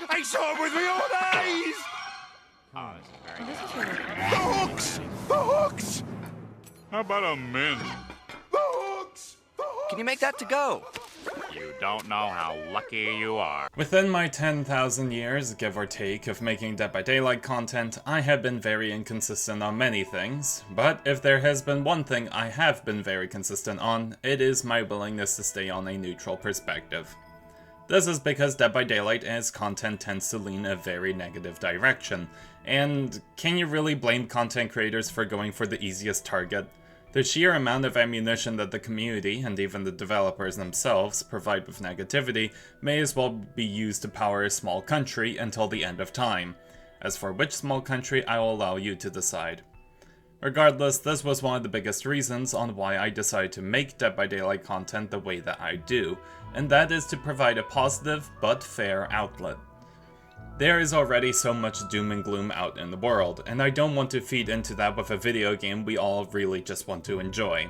I saw it with my own eyes! Oh, this is very good. The hooks! The hooks! How about a mint? The hooks! The hooks! Can you make that to go? You don't know how lucky you are. Within my 10,000 years, give or take, of making Dead by Daylight content, I have been very inconsistent on many things, but if there has been one thing I have been very consistent on, it is my willingness to stay on a neutral perspective. This is because Dead by Daylight as content tends to lean a very negative direction, and can you really blame content creators for going for the easiest target? The sheer amount of ammunition that the community, and even the developers themselves, provide with negativity may as well be used to power a small country until the end of time. As for which small country, I will allow you to decide. Regardless, this was one of the biggest reasons on why I decided to make Dead by Daylight content the way that I do, and that is to provide a positive but fair outlet. There is already so much doom and gloom out in the world, and I don't want to feed into that with a video game we all really just want to enjoy.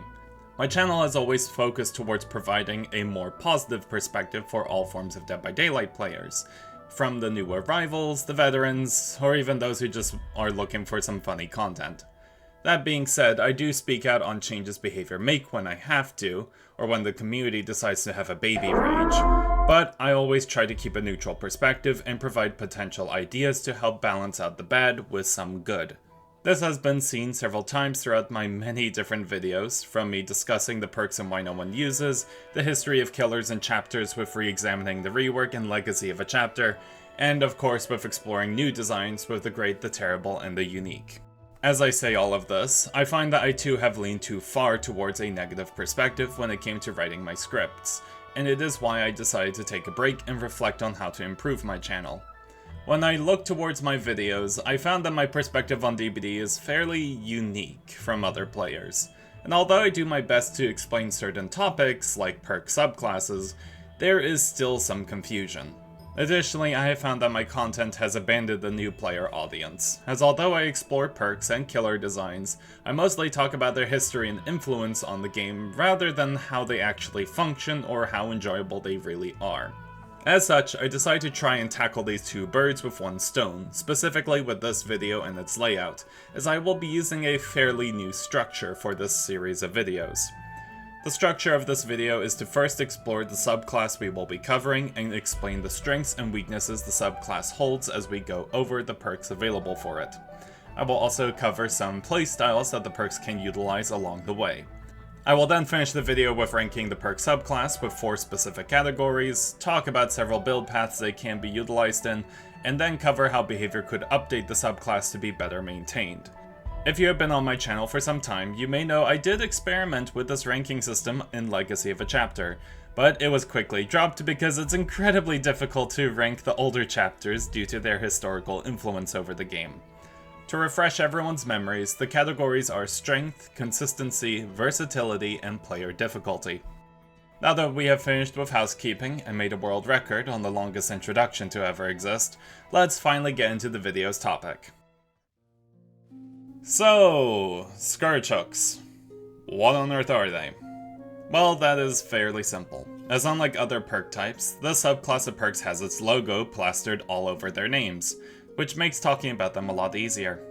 My channel has always focused towards providing a more positive perspective for all forms of Dead by Daylight players, from the new arrivals, the veterans, or even those who just are looking for some funny content. That being said, I do speak out on changes behavior make when I have to, or when the community decides to have a baby rage, but I always try to keep a neutral perspective and provide potential ideas to help balance out the bad with some good. This has been seen several times throughout my many different videos, from me discussing the perks and why no one uses, the history of killers and chapters with re-examining the rework and legacy of a chapter, and of course with exploring new designs with the great, the terrible, and the unique. As I say all of this, I find that I too have leaned too far towards a negative perspective when it came to writing my scripts, and it is why I decided to take a break and reflect on how to improve my channel. When I look towards my videos, I found that my perspective on DBD is fairly unique from other players, and although I do my best to explain certain topics, like perk subclasses, there is still some confusion. Additionally, I have found that my content has abandoned the new player audience, as although I explore perks and killer designs, I mostly talk about their history and influence on the game rather than how they actually function or how enjoyable they really are. As such, I decided to try and tackle these two birds with one stone, specifically with this video and its layout, as I will be using a fairly new structure for this series of videos. The structure of this video is to first explore the subclass we will be covering and explain the strengths and weaknesses the subclass holds as we go over the perks available for it. I will also cover some playstyles that the perks can utilize along the way. I will then finish the video with ranking the perk subclass with 4 specific categories, talk about several build paths they can be utilized in, and then cover how behavior could update the subclass to be better maintained. If you have been on my channel for some time, you may know I did experiment with this ranking system in Legacy of a Chapter, but it was quickly dropped because it's incredibly difficult to rank the older chapters due to their historical influence over the game. To refresh everyone's memories, the categories are Strength, Consistency, Versatility, and Player Difficulty. Now that we have finished with housekeeping and made a world record on the longest introduction to ever exist, let's finally get into the video's topic. So, Scourge Hooks. What on earth are they? Well, that is fairly simple, as unlike other perk types, this subclass of perks has its logo plastered all over their names, which makes talking about them a lot easier.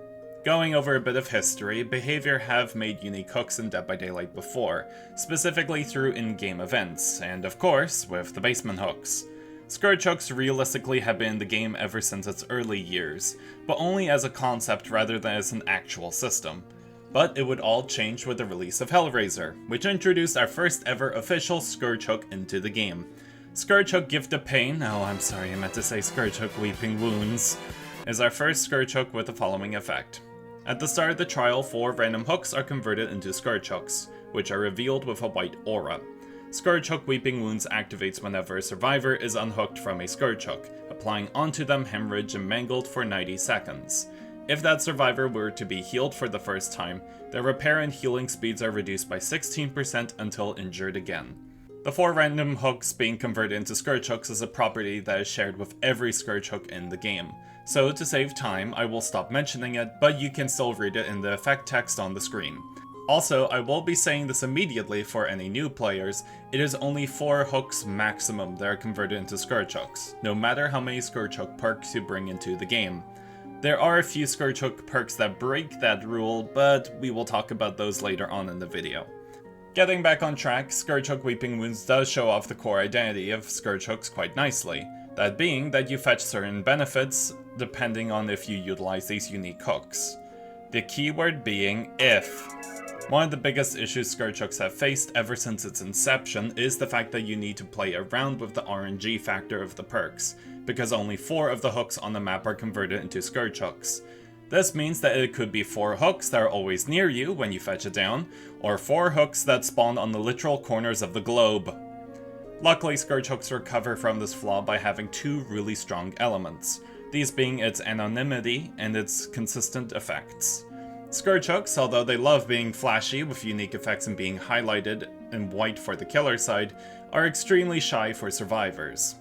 Going over a bit of history, behavior have made unique hooks in Dead by Daylight before, specifically through in-game events, and of course, with the basement hooks. Scourge Hooks realistically have been in the game ever since its early years, but only as a concept rather than as an actual system. But it would all change with the release of Hellraiser, which introduced our first ever official Scourge Hook into the game. Scourge Hook Gift of Pain, oh I'm sorry I meant to say Scourge Hook Weeping Wounds, is our first Scourge Hook with the following effect. At the start of the trial, 4 random hooks are converted into Scourge Hooks, which are revealed with a white aura. Scourge Hook Weeping Wounds activates whenever a survivor is unhooked from a Scourge Hook, applying onto them hemorrhage and mangled for 90 seconds. If that survivor were to be healed for the first time, their repair and healing speeds are reduced by 16% until injured again. The 4 random hooks being converted into Scourge Hooks is a property that is shared with every Scourge Hook in the game, so to save time I will stop mentioning it, but you can still read it in the effect text on the screen. Also, I will be saying this immediately for any new players, it is only 4 hooks maximum that are converted into Scourge Hooks, no matter how many Scourge Hook perks you bring into the game. There are a few Scourge Hook perks that break that rule, but we will talk about those later on in the video. Getting back on track, Scourge Hook Weeping Wounds does show off the core identity of Scourge Hooks quite nicely, that being that you fetch certain benefits depending on if you utilize these unique hooks. The keyword being if. One of the biggest issues Scourge Hooks have faced ever since its inception is the fact that you need to play around with the RNG factor of the perks, because only 4 of the hooks on the map are converted into Scourge Hooks. This means that it could be 4 hooks that are always near you when you fetch it down, or 4 hooks that spawn on the literal corners of the globe. Luckily, Scourge Hooks recover from this flaw by having 2 really strong elements, these being its anonymity and its consistent effects. Scourge Hooks, although they love being flashy with unique effects and being highlighted in white for the killer side, are extremely shy for survivors.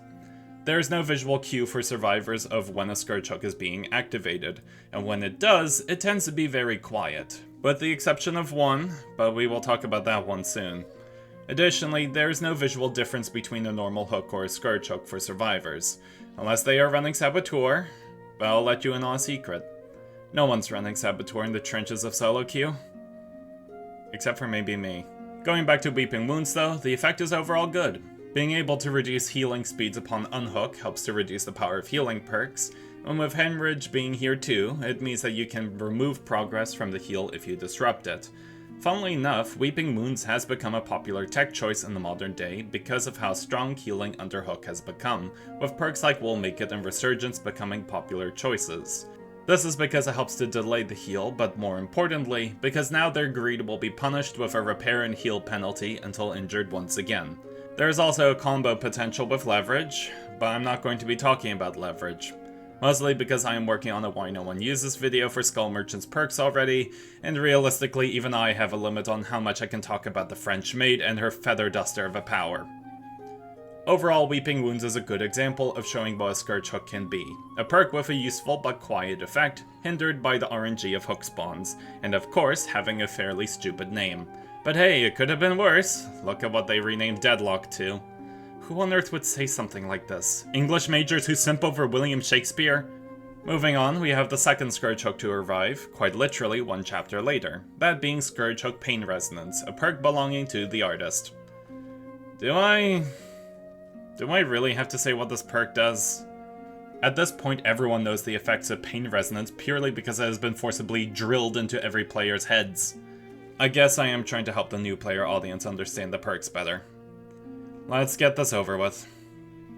There is no visual cue for survivors of when a Scourge Hook is being activated, and when it does, it tends to be very quiet, with the exception of one, but we will talk about that one soon. Additionally, there is no visual difference between a normal hook or a Scourge Hook for survivors, unless they are running Saboteur, but I'll let you in on a secret. No one's running Saboteur in the trenches of solo queue. Except for maybe me. Going back to Weeping Wounds though, the effect is overall good. Being able to reduce healing speeds upon unhook helps to reduce the power of healing perks, and with Hemorrhage being here too, it means that you can remove progress from the heal if you disrupt it. Funnily enough, Weeping Wounds has become a popular tech choice in the modern day because of how strong healing under hook has become, with perks like Will Make It and Resurgence becoming popular choices. This is because it helps to delay the heal, but more importantly, because now their greed will be punished with a repair and heal penalty until injured once again. There is also a combo potential with Leverage, but I'm not going to be talking about Leverage. Mostly because I am working on a Why No One Uses video for Skull Merchant's perks already, and realistically even I have a limit on how much I can talk about the French maid and her feather duster of a power. Overall, Weeping Wounds is a good example of showing what a Scourge Hook can be. A perk with a useful but quiet effect, hindered by the RNG of hook spawns, and of course having a fairly stupid name. But hey, it could have been worse. Look at what they renamed Deadlock to. Who on earth would say something like this? English majors who simp over William Shakespeare? Moving on, we have the second Scourge Hook to arrive, quite literally 1 chapter later, that being Scourge Hook Pain Resonance, a perk belonging to the artist. Do I really have to say what this perk does? At this point, everyone knows the effects of Pain Resonance purely because it has been forcibly drilled into every player's heads. I guess I am trying to help the new player audience understand the perks better. Let's get this over with.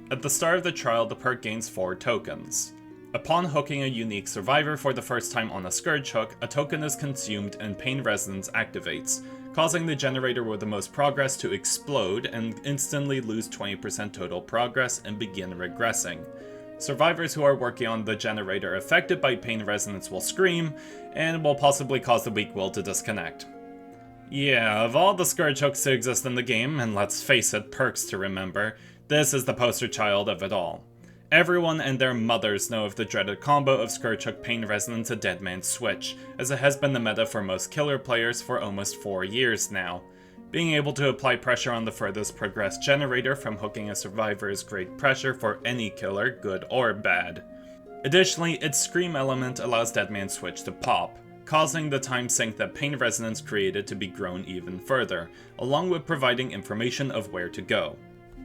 At the start of the trial, the perk gains 4 tokens. Upon hooking a unique survivor for the first time on a Scourge Hook, a token is consumed and Pain Resonance activates, causing the generator with the most progress to explode and instantly lose 20% total progress and begin regressing. Survivors who are working on the generator affected by Pain Resonance will scream, and will possibly cause the weak will to disconnect. Yeah, of all the Scourge Hooks to exist in the game, and let's face it, perks to remember, this is the poster child of it all. Everyone and their mothers know of the dreaded combo of Scourge Hook Pain Resonance and Dead Man's Switch, as it has been the meta for most killer players for almost 4 years now. Being able to apply pressure on the furthest progressed generator from hooking a survivor is great pressure for any killer, good or bad. Additionally, its Scream element allows Dead Man's Switch to pop, causing the time sink that Pain Resonance created to be grown even further, along with providing information of where to go.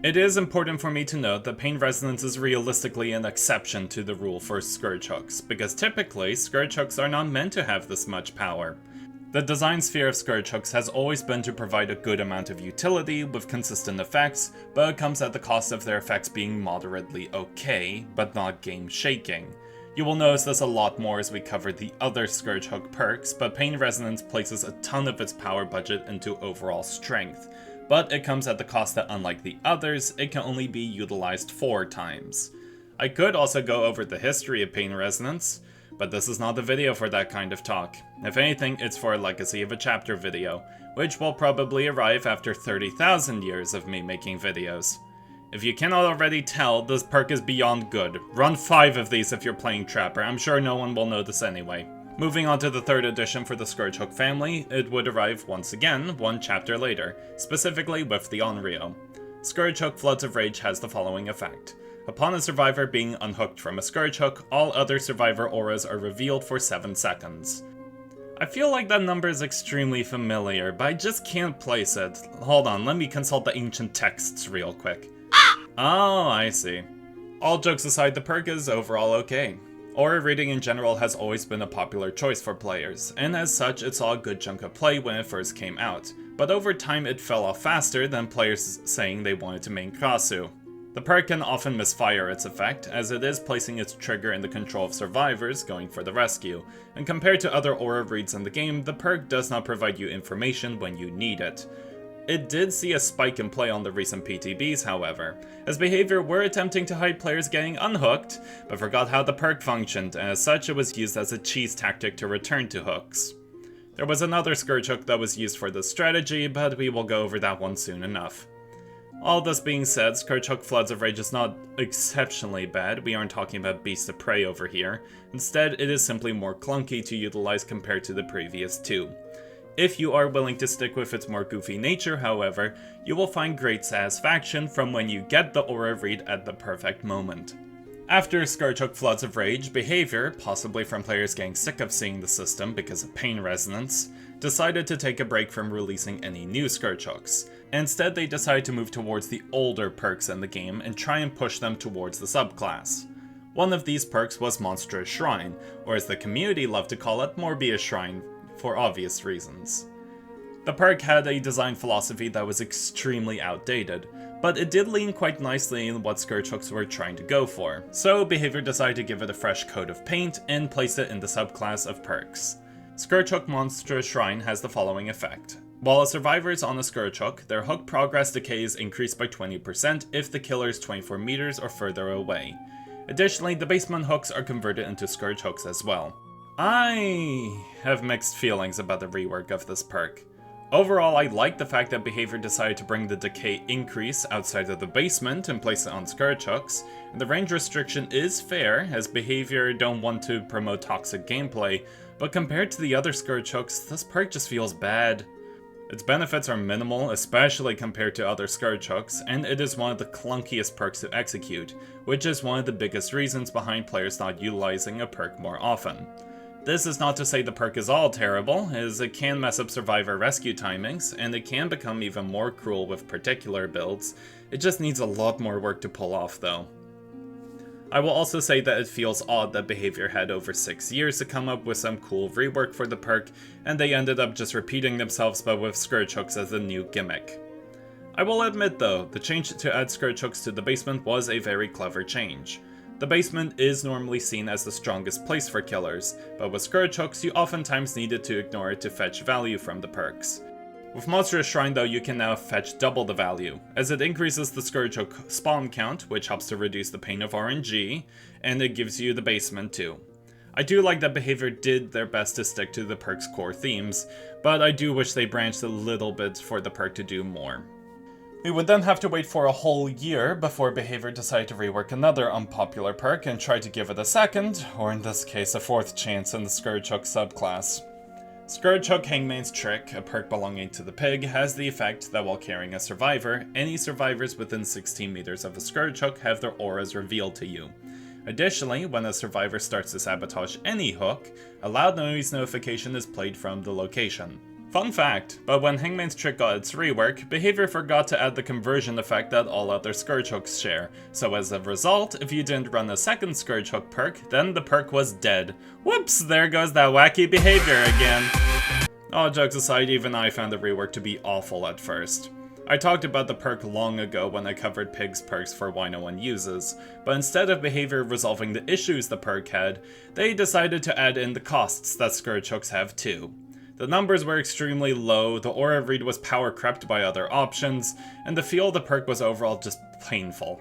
It is important for me to note that Pain Resonance is realistically an exception to the rule for Scourge Hooks, because typically, Scourge Hooks are not meant to have this much power. The design sphere of Scourge Hooks has always been to provide a good amount of utility with consistent effects, but it comes at the cost of their effects being moderately okay, but not game-shaking. You will notice this a lot more as we cover the other Scourge Hook perks, but Pain Resonance places a ton of its power budget into overall strength. But it comes at the cost that unlike the others, it can only be utilized 4 times. I could also go over the history of Pain Resonance, but this is not the video for that kind of talk. If anything, it's for a Legacy of a Chapter video, which will probably arrive after 30,000 years of me making videos. If you cannot already tell, this perk is beyond good. Run 5 of these if you're playing Trapper, I'm sure no one will notice anyway. Moving on to the third edition for the Scourge Hook family, it would arrive once again, one chapter later, specifically with the Onryo. Scourge Hook Floods of Rage has the following effect. Upon a survivor being unhooked from a Scourge Hook, all other survivor auras are revealed for 7 seconds. I feel like that number is extremely familiar, but I just can't place it. Hold on, let me consult the ancient texts real quick. Oh, I see. All jokes aside, the perk is overall okay. Aura reading in general has always been a popular choice for players, and as such it saw a good chunk of play when it first came out, but over time it fell off faster than players saying they wanted to main Kasu. The perk can often misfire its effect, as it is placing its trigger in the control of survivors going for the rescue, and compared to other aura reads in the game, the perk does not provide you information when you need it. It did see a spike in play on the recent PTBs, however, as behavior were attempting to hide players getting unhooked, but forgot how the perk functioned, and as such it was used as a cheese tactic to return to hooks. There was another Scourge Hook that was used for this strategy, but we will go over that one soon enough. All this being said, Scourge Hook Floods of Rage is not exceptionally bad. We aren't talking about Beasts of Prey over here. Instead, it is simply more clunky to utilize compared to the previous two. If you are willing to stick with its more goofy nature, however, you will find great satisfaction from when you get the aura read at the perfect moment. After Scourge Hook Floods of Rage, behavior, possibly from players getting sick of seeing the system because of pain resonance, decided to take a break from releasing any new Scourge Hooks. Instead, they decided to move towards the older perks in the game and try and push them towards the subclass. One of these perks was Monstrous Shrine, or as the community loved to call it, Morbius Shrine, for obvious reasons. The perk had a design philosophy that was extremely outdated, but it did lean quite nicely in what Scourge Hooks were trying to go for, so behavior decided to give it a fresh coat of paint and place it in the subclass of perks. Scourge Hook Monstrous Shrine has the following effect. While a survivor is on a Scourge Hook, their hook progress decay is increased by 20% if the killer is 24 meters or further away. Additionally, the basement hooks are converted into Scourge Hooks as well. I have mixed feelings about the rework of this perk. Overall, I like the fact that behavior decided to bring the decay increase outside of the basement and place it on Scourge Hooks, and the range restriction is fair, as behavior don't want to promote toxic gameplay, but compared to the other Scourge Hooks, this perk just feels bad. Its benefits are minimal, especially compared to other Scourge Hooks, and it is one of the clunkiest perks to execute, which is one of the biggest reasons behind players not utilizing a perk more often. This is not to say the perk is all terrible, as it can mess up survivor rescue timings, and it can become even more cruel with particular builds. It just needs a lot more work to pull off though. I will also say that it feels odd that behavior had over 6 years to come up with some cool rework for the perk, and they ended up just repeating themselves but with Scourge Hooks as a new gimmick. I will admit though, the change to add Scourge Hooks to the basement was a very clever change. The basement is normally seen as the strongest place for killers, but with Scourge Hooks you oftentimes needed to ignore it to fetch value from the perks. With Monstrous Shrine though, you can now fetch double the value, as it increases the Scourge Hook spawn count, which helps to reduce the pain of RNG, and it gives you the basement too. I do like that behavior did their best to stick to the perk's core themes, but I do wish they branched a little bit for the perk to do more. We would then have to wait for a whole year before behavior decided to rework another unpopular perk and try to give it a second, or in this case a fourth chance in the Scourge Hook subclass. Scourge Hook Hangman's Trick, a perk belonging to the pig, has the effect that while carrying a survivor, any survivors within 16 meters of a Scourge Hook have their auras revealed to you. Additionally, when a survivor starts to sabotage any hook, a loud noise notification is played from the location. Fun fact, but when Hangman's Trick got its rework, behavior forgot to add the conversion effect that all other Scourge Hooks share, so as a result, if you didn't run a second Scourge Hook perk, then the perk was dead. Whoops, there goes that wacky behavior again. All jokes aside, even I found the rework to be awful at first. I talked about the perk long ago when I covered Pig's perks for why no one uses, but instead of behavior resolving the issues the perk had, they decided to add in the costs that Scourge Hooks have too. The numbers were extremely low, the aura read was power crept by other options, and the feel of the perk was overall just painful.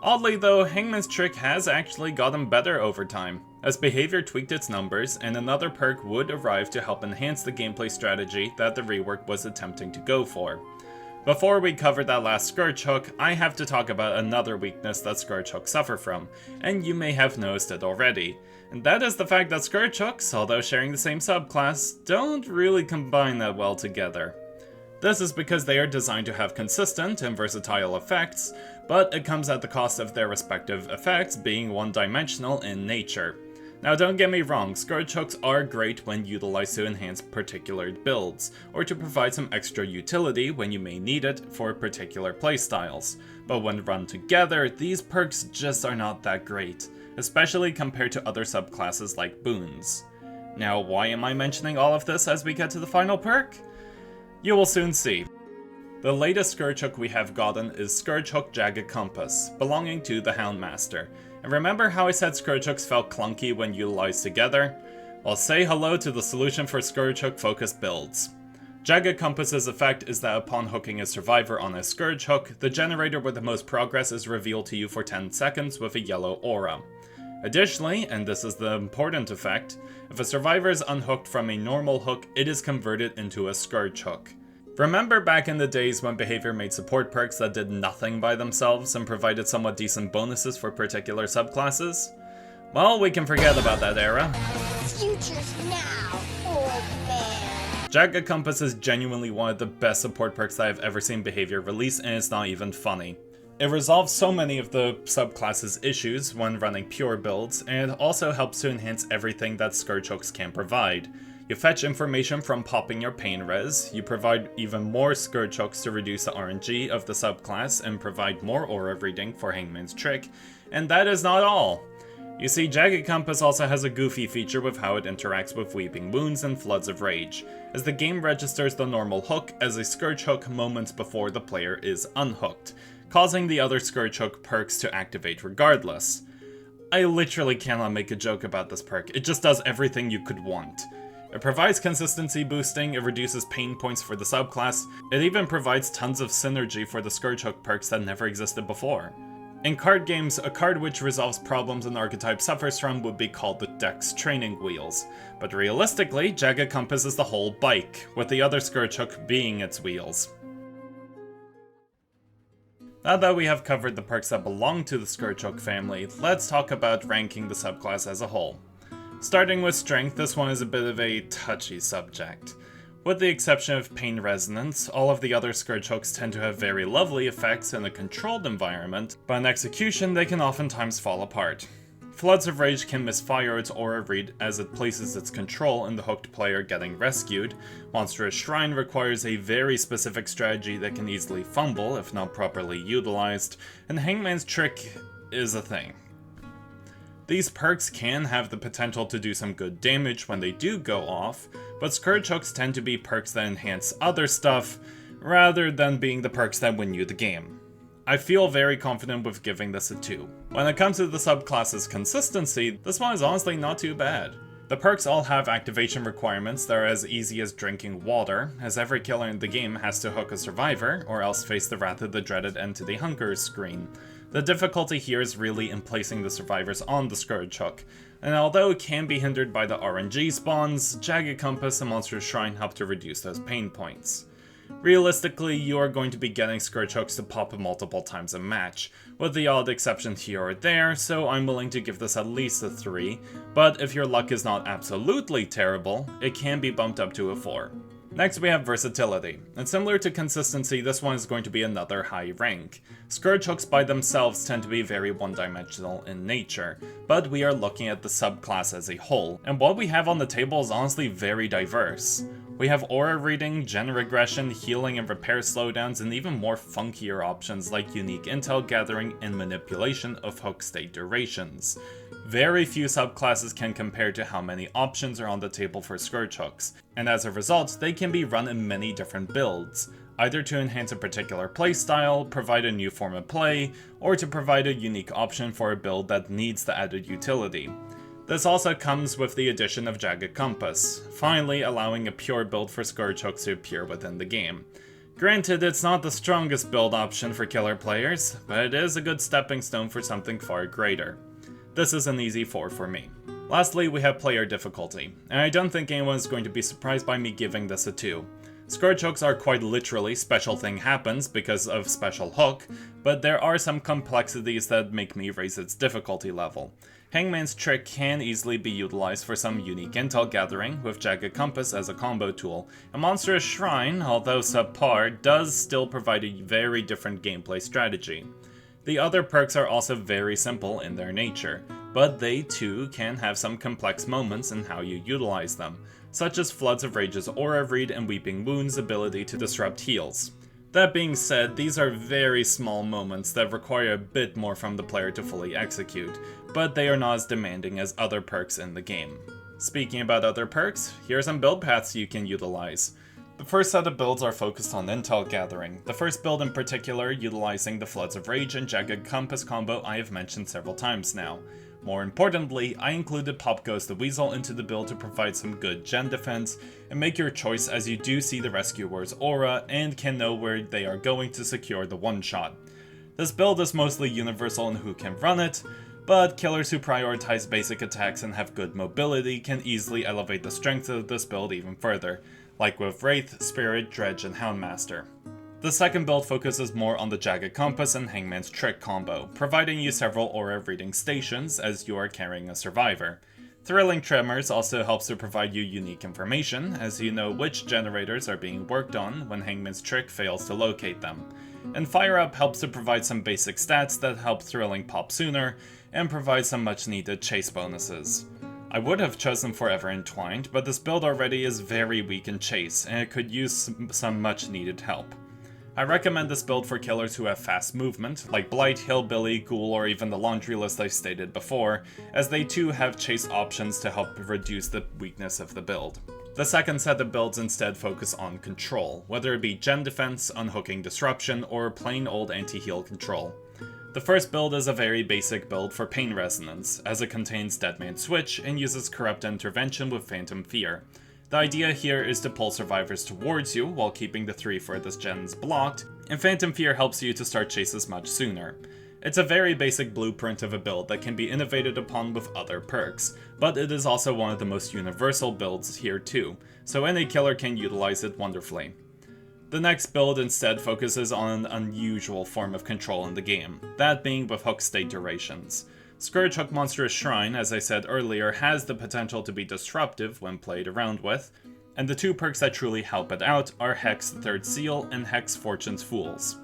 Oddly though, Hangman's Trick has actually gotten better over time, as behavior tweaked its numbers and another perk would arrive to help enhance the gameplay strategy that the rework was attempting to go for. Before we cover that last Scourge Hook, I have to talk about another weakness that Scourge Hooks suffer from, and you may have noticed it already. And that is the fact that Scourge Hooks, although sharing the same subclass, don't really combine that well together. This is because they are designed to have consistent and versatile effects, but it comes at the cost of their respective effects being one-dimensional in nature. Now don't get me wrong, Scourge Hooks are great when utilized to enhance particular builds, or to provide some extra utility when you may need it for particular playstyles, but when run together, these perks just are not that great, especially compared to other subclasses like boons. Now why am I mentioning all of this as we get to the final perk? You will soon see. The latest Scourge Hook we have gotten is Scourge Hook Jagged Compass, belonging to the Houndmaster. And remember how I said Scourge Hooks felt clunky when utilized together? Well, say hello to the solution for Scourge Hook focused builds. Jagged Compass's effect is that upon hooking a survivor on a Scourge Hook, the generator with the most progress is revealed to you for 10 seconds with a yellow aura. Additionally, and this is the important effect, if a survivor is unhooked from a normal hook, it is converted into a Scourge Hook. Remember back in the days when behavior made support perks that did nothing by themselves and provided somewhat decent bonuses for particular subclasses? Well, we can forget about that era. Future's now, old man. Jagged Compass is genuinely one of the best support perks I have ever seen behavior release, and it's not even funny. It resolves so many of the subclass's issues when running pure builds, and it also helps to enhance everything that Scourge Hooks can provide. You fetch information from popping your pain res, you provide even more Scourge Hooks to reduce the RNG of the subclass and provide more aura reading for Hangman's Trick, and that is not all! You see, Jagged Compass also has a goofy feature with how it interacts with Weeping Wounds and Floods of Rage, as the game registers the normal hook as a Scourge Hook moments before the player is unhooked, causing the other Scourge Hook perks to activate regardless. I literally cannot make a joke about this perk, it just does everything you could want. It provides consistency boosting, it reduces pain points for the subclass, it even provides tons of synergy for the Scourge Hook perks that never existed before. In card games, a card which resolves problems an archetype suffers from would be called the Dex Training Wheels, but realistically, Jagged Compass is the whole bike, with the other Scourge Hook being its wheels. Now that we have covered the perks that belong to the Scourge Hook family, let's talk about ranking the subclass as a whole. Starting with strength, this one is a bit of a touchy subject. With the exception of Pain Resonance, all of the other Scourge Hooks tend to have very lovely effects in a controlled environment, but in execution they can oftentimes fall apart. Floods of Rage can misfire its aura read as it places its control in the hooked player getting rescued. Monstrous Shrine requires a very specific strategy that can easily fumble if not properly utilized, and Hangman's Trick is a thing. These perks can have the potential to do some good damage when they do go off, but Scourge Hooks tend to be perks that enhance other stuff, rather than being the perks that win you the game. I feel very confident with giving this a 2. When it comes to the subclass's consistency, this one is honestly not too bad. The perks all have activation requirements that are as easy as drinking water, as every killer in the game has to hook a survivor, or else face the wrath of the dreaded Entity Hunger screen. The difficulty here is really in placing the survivors on the Scourge Hook, and although it can be hindered by the RNG spawns, Jagged Compass and Monstrous Shrine help to reduce those pain points. Realistically, you are going to be getting Scourge Hooks to pop multiple times a match, with the odd exception here or there, so I'm willing to give this at least a 3, but if your luck is not absolutely terrible, it can be bumped up to a 4. Next we have versatility, and similar to consistency, this one is going to be another high rank. Scourge Hooks by themselves tend to be very one-dimensional in nature, but we are looking at the subclass as a whole, and what we have on the table is honestly very diverse. We have aura reading, gen regression, healing and repair slowdowns, and even more funkier options like unique intel gathering and manipulation of hook state durations. Very few subclasses can compare to how many options are on the table for Scourge Hooks, and as a result, they can be run in many different builds, either to enhance a particular playstyle, provide a new form of play, or to provide a unique option for a build that needs the added utility. This also comes with the addition of Jagged Compass, finally allowing a pure build for Scourge Hooks to appear within the game. Granted, it's not the strongest build option for killer players, but it is a good stepping stone for something far greater. This is an easy 4 for me. Lastly, we have player difficulty, and I don't think anyone is going to be surprised by me giving this a 2. Scourge Hooks are quite literally special thing happens because of special hook, but there are some complexities that make me raise its difficulty level. Hangman's Trick can easily be utilized for some unique intel gathering, with Jagged Compass as a combo tool, and Monstrous Shrine, although subpar, does still provide a very different gameplay strategy. The other perks are also very simple in their nature, but they too can have some complex moments in how you utilize them, such as Floods of Rage's Aura Read and Weeping Wound's ability to disrupt heals. That being said, these are very small moments that require a bit more from the player to fully execute, but they are not as demanding as other perks in the game. Speaking about other perks, here are some build paths you can utilize. The first set of builds are focused on intel gathering, the first build in particular utilizing the Floods of Rage and Jagged Compass combo I have mentioned several times now. More importantly, I included Pop Goes the Weasel into the build to provide some good gen defense, and make your choice as you do see the Rescuer's aura and can know where they are going to secure the one-shot. This build is mostly universal in who can run it, but killers who prioritize basic attacks and have good mobility can easily elevate the strength of this build even further, like with Wraith, Spirit, Dredge, and Houndmaster. The second build focuses more on the Jagged Compass and Hangman's Trick combo, providing you several aura reading stations as you are carrying a survivor. Thrilling Tremors also helps to provide you unique information, as you know which generators are being worked on when Hangman's Trick fails to locate them. And Fire Up helps to provide some basic stats that help Thrilling pop sooner, and provide some much needed chase bonuses. I would have chosen Forever Entwined, but this build already is very weak in chase, and it could use some much needed help. I recommend this build for killers who have fast movement, like Blight, Hillbilly, Ghoul, or even the laundry list I stated before, as they too have chase options to help reduce the weakness of the build. The second set of builds instead focus on control, whether it be gen defense, unhooking disruption, or plain old anti-heal control. The first build is a very basic build for Pain Resonance, as it contains Deadman Switch and uses Corrupt Intervention with Phantom Fear. The idea here is to pull survivors towards you while keeping the 3 furthest gens blocked, and Phantom Fear helps you to start chases much sooner. It's a very basic blueprint of a build that can be innovated upon with other perks, but it is also one of the most universal builds here too, so any killer can utilize it wonderfully. The next build instead focuses on an unusual form of control in the game, that being with hook state durations. Scourge Hook Monstrous Shrine, as I said earlier, has the potential to be disruptive when played around with, and the 2 perks that truly help it out are Hex Third Seal and Hex Fortune's Fools.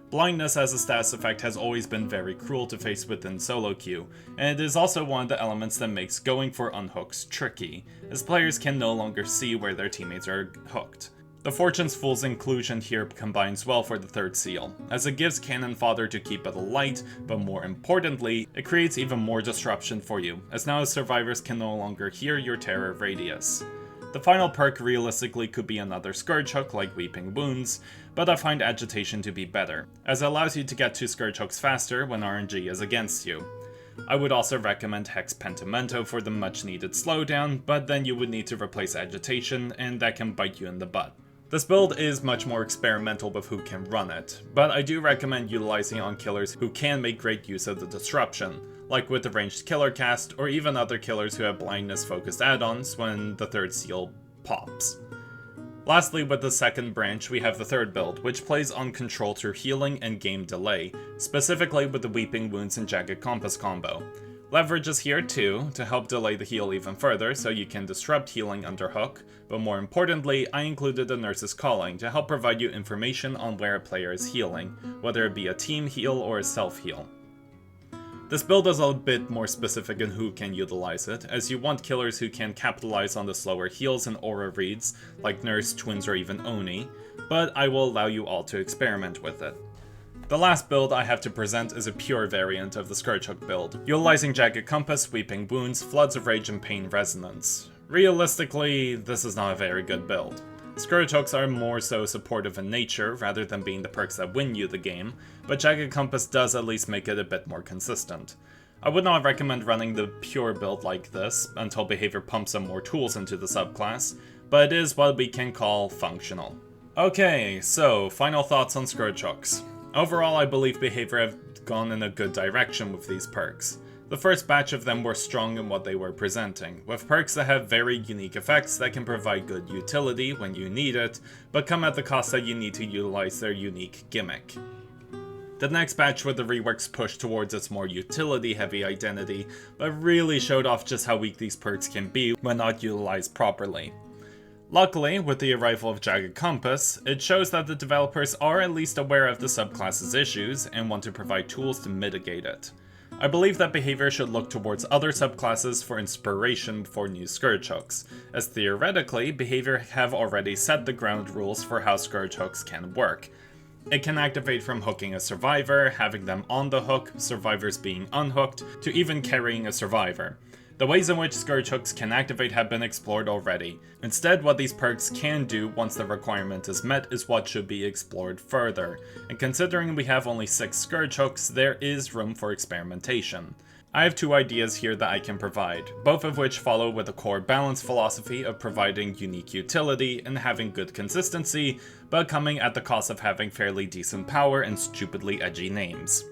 Blindness as a status effect has always been very cruel to face within solo queue, and it is also one of the elements that makes going for unhooks tricky, as players can no longer see where their teammates are hooked. The Fortune's Fool's inclusion here combines well for the third seal, as it gives cannon fodder to keep it alight, but more importantly, it creates even more disruption for you, as now survivors can no longer hear your terror radius. The final perk realistically could be another Scourge Hook like Weeping Wounds, but I find Agitation to be better, as it allows you to get to Scourge Hooks faster when RNG is against you. I would also recommend Hex Pentimento for the much needed slowdown, but then you would need to replace Agitation, and that can bite you in the butt. This build is much more experimental with who can run it, but I do recommend utilizing it on killers who can make great use of the disruption, like with the ranged killer cast, or even other killers who have blindness focused add-ons when the third seal pops. Lastly, with the second branch, we have the third build, which plays on control through healing and game delay, specifically with the Weeping Wounds and Jagged Compass combo. Leverage is here too, to help delay the heal even further, so you can disrupt healing under hook, but more importantly, I included the Nurse's Calling to help provide you information on where a player is healing, whether it be a team heal or a self-heal. This build is a bit more specific in who can utilize it, as you want killers who can capitalize on the slower heals and aura reads, like Nurse, Twins, or even Oni, but I will allow you all to experiment with it. The last build I have to present is a pure variant of the Scourge Hook build, utilizing Jagged Compass, Weeping Wounds, Floods of Rage, and Pain Resonance. Realistically, this is not a very good build. Scourge Hooks are more so supportive in nature, rather than being the perks that win you the game, but Jagged Compass does at least make it a bit more consistent. I would not recommend running the pure build like this, until Behavior pumps some more tools into the subclass, but it is what we can call functional. Okay, so final thoughts on Scourge Hooks. Overall, I believe Behavior have gone in a good direction with these perks. The first batch of them were strong in what they were presenting, with perks that have very unique effects that can provide good utility when you need it, but come at the cost that you need to utilize their unique gimmick. The next batch were the reworks pushed towards its more utility-heavy identity, but really showed off just how weak these perks can be when not utilized properly. Luckily, with the arrival of Jagged Compass, it shows that the developers are at least aware of the subclass's issues and want to provide tools to mitigate it. I believe that behavior should look towards other subclasses for inspiration for new Scourge Hooks, as theoretically, behavior have already set the ground rules for how Scourge Hooks can work. It can activate from hooking a survivor, having them on the hook, survivors being unhooked, to even carrying a survivor. The ways in which Scourge Hooks can activate have been explored already. Instead, what these perks can do once the requirement is met is what should be explored further, and considering we have only 6 Scourge Hooks, there is room for experimentation. I have 2 ideas here that I can provide, both of which follow with a core balance philosophy of providing unique utility and having good consistency, but coming at the cost of having fairly decent power and stupidly edgy names.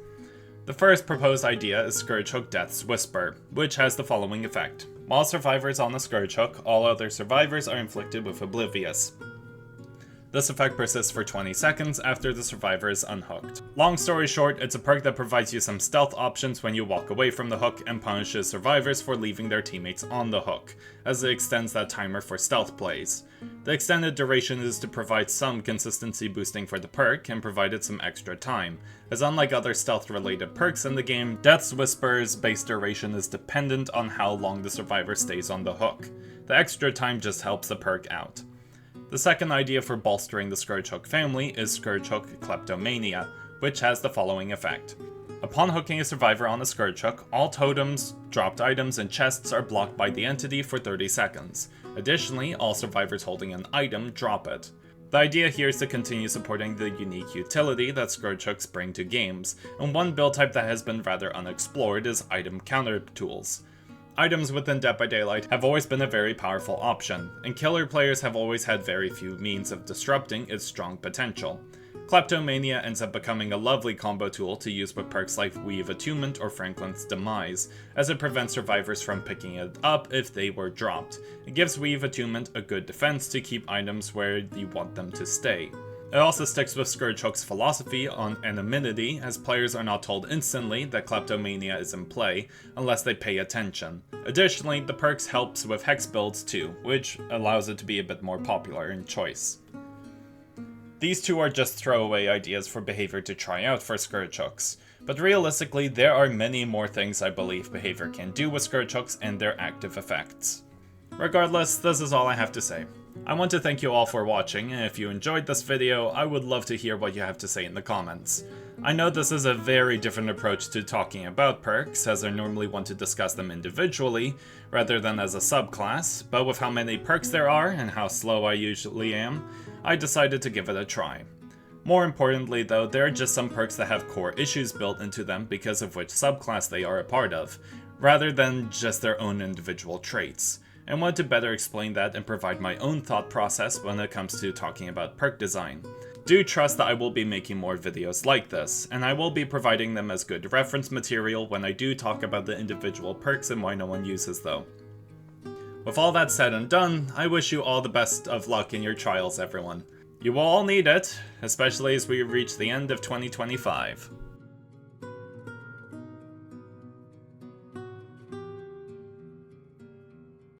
The first proposed idea is Scourge Hook Death's Whisper, which has the following effect. While survivors on the Scourge Hook, all other survivors are inflicted with Oblivious. This effect persists for 20 seconds after the survivor is unhooked. Long story short, it's a perk that provides you some stealth options when you walk away from the hook and punishes survivors for leaving their teammates on the hook, as it extends that timer for stealth plays. The extended duration is to provide some consistency boosting for the perk and provided some extra time, as unlike other stealth related perks in the game, Death's Whisper's base duration is dependent on how long the survivor stays on the hook. The extra time just helps the perk out. The second idea for bolstering the Scourge Hook family is Scourge Hook Kleptomania, which has the following effect. Upon hooking a survivor on the Scourge Hook, all totems, dropped items, and chests are blocked by the entity for 30 seconds. Additionally, all survivors holding an item drop it. The idea here is to continue supporting the unique utility that Scourge Hooks bring to games, and one build type that has been rather unexplored is item counter tools. Items within Dead by Daylight have always been a very powerful option, and killer players have always had very few means of disrupting its strong potential. Kleptomania ends up becoming a lovely combo tool to use with perks like Weave Attunement or Franklin's Demise, as it prevents survivors from picking it up if they were dropped. It gives Weave Attunement a good defense to keep items where you want them to stay. It also sticks with Scourge Hook's philosophy on anonymity, as players are not told instantly that Kleptomania is in play, unless they pay attention. Additionally, the perks helps with hex builds too, which allows it to be a bit more popular in choice. These 2 are just throwaway ideas for behavior to try out for Scourge Hooks, but realistically there are many more things I believe behavior can do with Scourge Hooks and their active effects. Regardless, this is all I have to say. I want to thank you all for watching, and if you enjoyed this video, I would love to hear what you have to say in the comments. I know this is a very different approach to talking about perks, as I normally want to discuss them individually, rather than as a subclass, but with how many perks there are, and how slow I usually am, I decided to give it a try. More importantly though, there are just some perks that have core issues built into them because of which subclass they are a part of, rather than just their own individual traits. And want to better explain that and provide my own thought process when it comes to talking about perk design. Do trust that I will be making more videos like this, and I will be providing them as good reference material when I do talk about the individual perks and why no one uses them. With all that said and done, I wish you all the best of luck in your trials, everyone. You will all need it, especially as we reach the end of 2025.